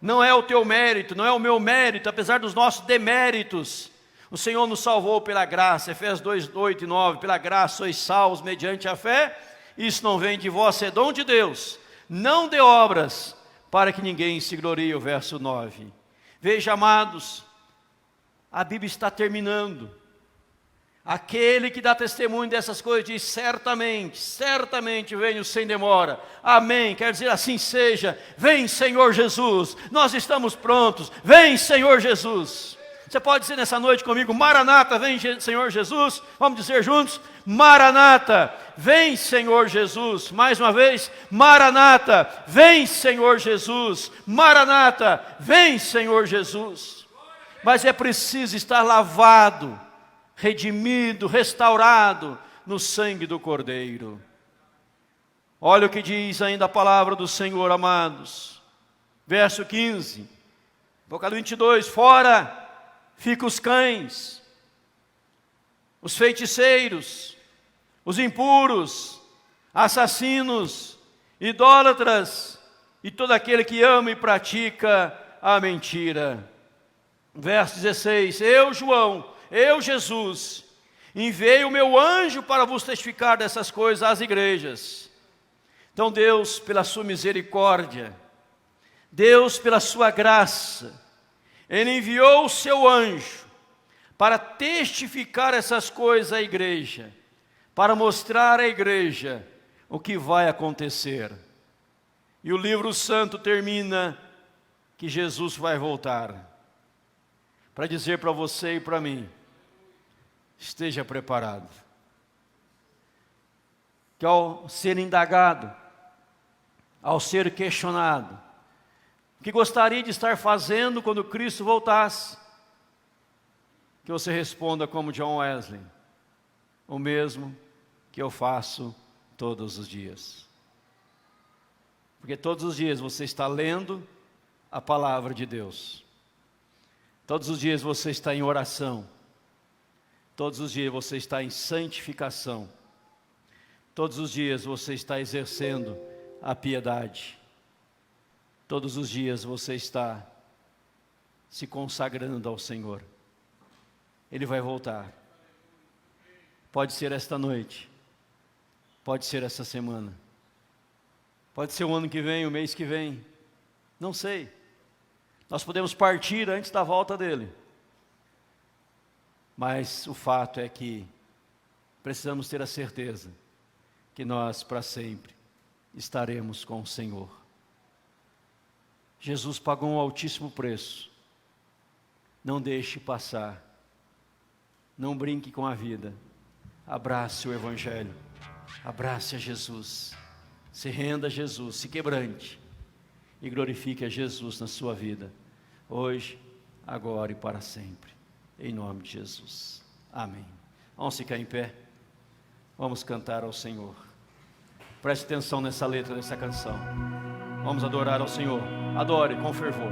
Não é o teu mérito, não é o meu mérito, apesar dos nossos deméritos. O Senhor nos salvou pela graça. Efésios 2, 8 e 9. Pela graça sois salvos mediante a fé. Isso não vem de vós, é dom de Deus. Não de obras, para que ninguém se glorie. O verso 9. Veja, amados, a Bíblia está terminando. Aquele que dá testemunho dessas coisas diz: certamente, certamente venho sem demora. Amém. Quer dizer, assim seja. Vem, Senhor Jesus. Nós estamos prontos. Vem, Senhor Jesus. Você pode dizer nessa noite comigo: Maranata, vem, Senhor Jesus. Vamos dizer juntos: Maranata, vem, Senhor Jesus. Mais uma vez: Maranata, vem, Senhor Jesus. Maranata, vem, Senhor Jesus. Mas é preciso estar lavado, redimido, restaurado no sangue do Cordeiro. Olha o que diz ainda a palavra do Senhor, amados. Verso 15, Apocalipse 22, fora ficam os cães, os feiticeiros, os impuros, assassinos, idólatras, e todo aquele que ama e pratica a mentira. Verso 16, eu, João, eu, Jesus, enviei o meu anjo para vos testificar dessas coisas às igrejas. Então Deus, pela sua misericórdia, Deus, pela sua graça, Ele enviou o seu anjo para testificar essas coisas à igreja, para mostrar à igreja o que vai acontecer. E o livro santo termina que Jesus vai voltar, para dizer para você e para mim: esteja preparado. Que ao ser indagado, ao ser questionado, o que gostaria de estar fazendo quando Cristo voltasse, que você responda como John Wesley: o mesmo que eu faço todos os dias. Porque todos os dias você está lendo a palavra de Deus. Todos os dias você está em oração. Todos os dias você está em santificação. Todos os dias você está exercendo a piedade. Todos os dias você está se consagrando ao Senhor. Ele vai voltar. Pode ser esta noite. Pode ser essa semana. Pode ser o ano que vem, o mês que vem. Não sei. Nós podemos partir antes da volta dele. Mas o fato é que precisamos ter a certeza que nós para sempre estaremos com o Senhor. Jesus pagou um altíssimo preço. Não deixe passar. Não brinque com a vida. Abrace o Evangelho. Abrace a Jesus. Se renda a Jesus, se quebrante e glorifique a Jesus na sua vida, hoje, agora e para sempre. Em nome de Jesus. Amém. Vamos ficar em pé. Vamos cantar ao Senhor. Preste atenção nessa letra dessa canção. Vamos adorar ao Senhor. Adore com fervor.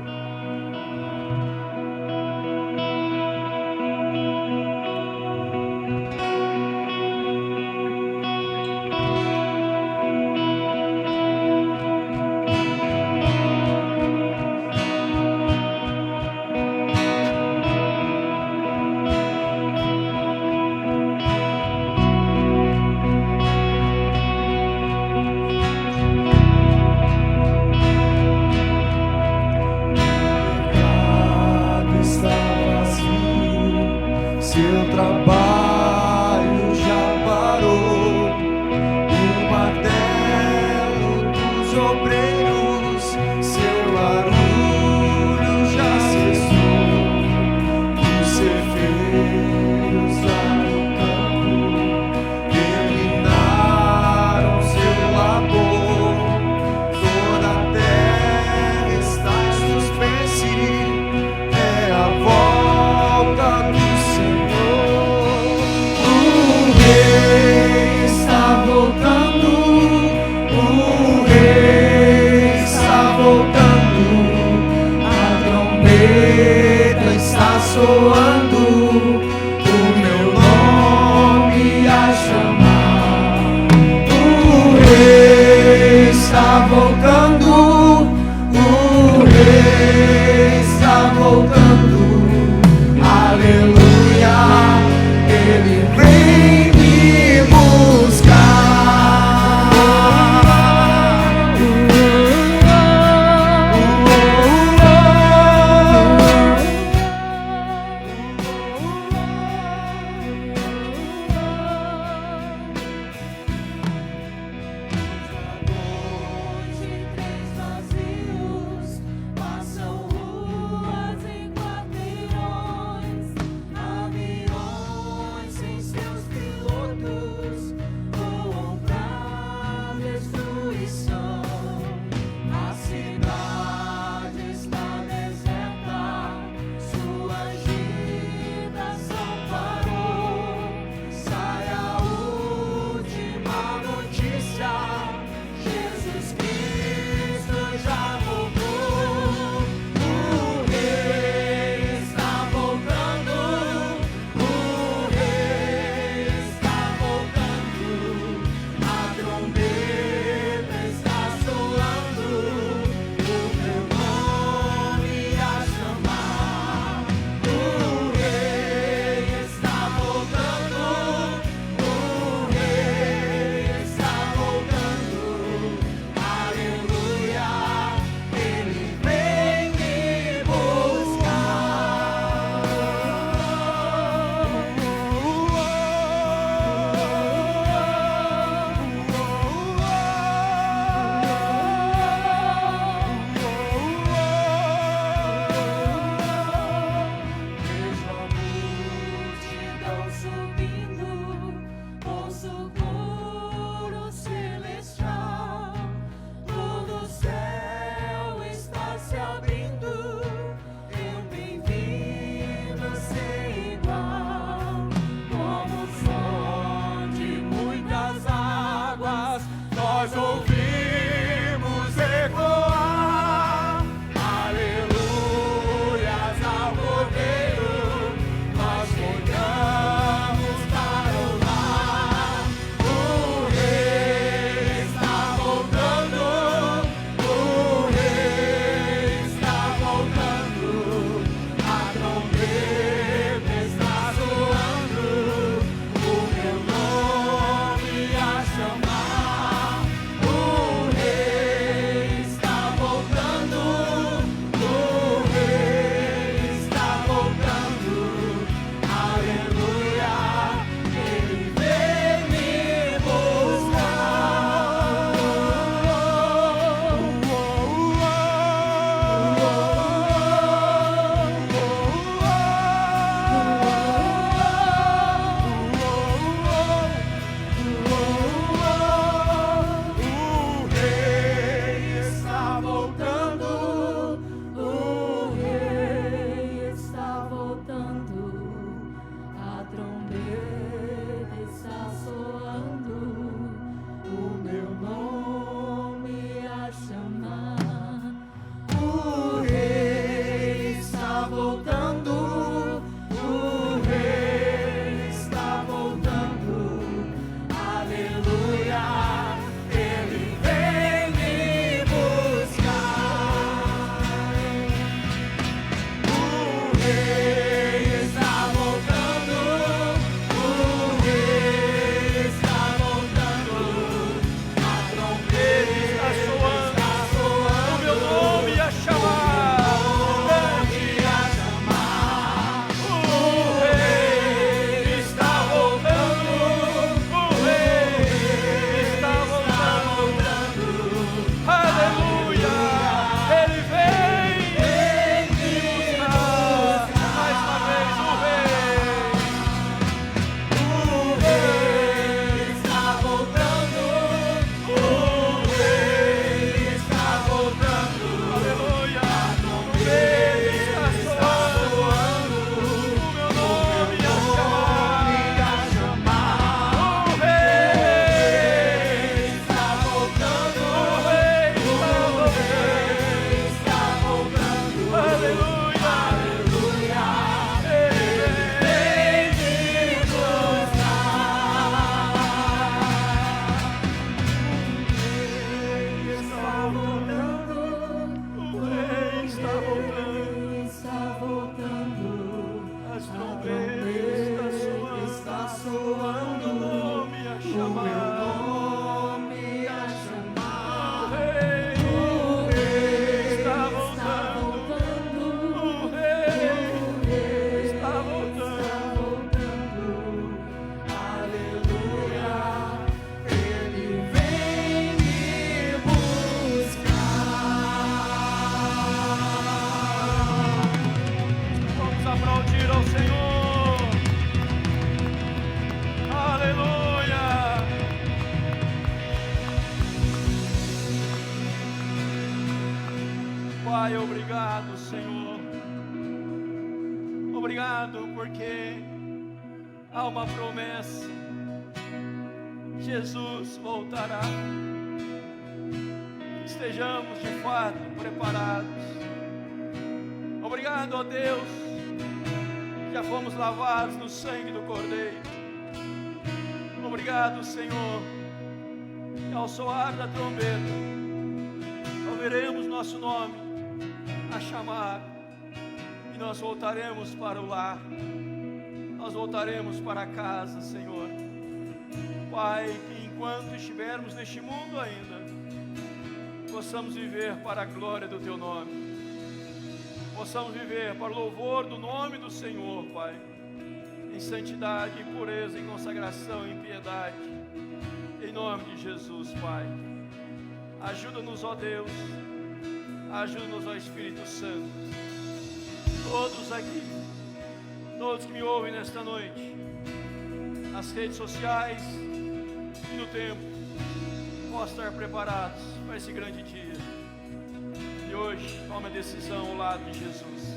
Soando, o meu nome Pai, obrigado, Senhor. Obrigado porque há uma promessa. Jesus voltará. Estejamos de fato preparados. Obrigado, ó Deus, já fomos lavados no sangue do Cordeiro. Obrigado, Senhor, que ao soar da trombeta ouviremos nosso nome a chamar, e nós voltaremos para o lar, nós voltaremos para casa, Senhor. Pai, que enquanto estivermos neste mundo ainda, possamos viver para a glória do Teu nome, possamos viver para o louvor do nome do Senhor, Pai, em santidade, em pureza, em consagração, em piedade, em nome de Jesus, Pai. Ajuda-nos, ó Deus, ajuda-nos, ó Espírito Santo. Todos aqui, todos que me ouvem nesta noite, nas redes sociais e no templo, possam estar preparados para esse grande dia. E hoje, tome a decisão ao lado de Jesus.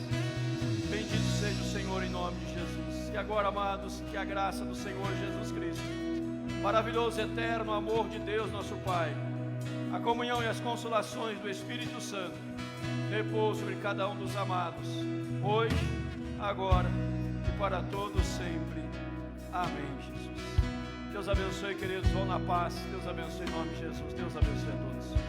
Bendito seja o Senhor em nome de Jesus. E agora, amados, que a graça do Senhor Jesus Cristo, maravilhoso e eterno amor de Deus nosso Pai, a comunhão e as consolações do Espírito Santo repousem sobre cada um dos amados, hoje, agora e para todos sempre. Amém, Jesus. Deus abençoe, queridos. Vão na paz. Deus abençoe em nome de Jesus. Deus abençoe a todos.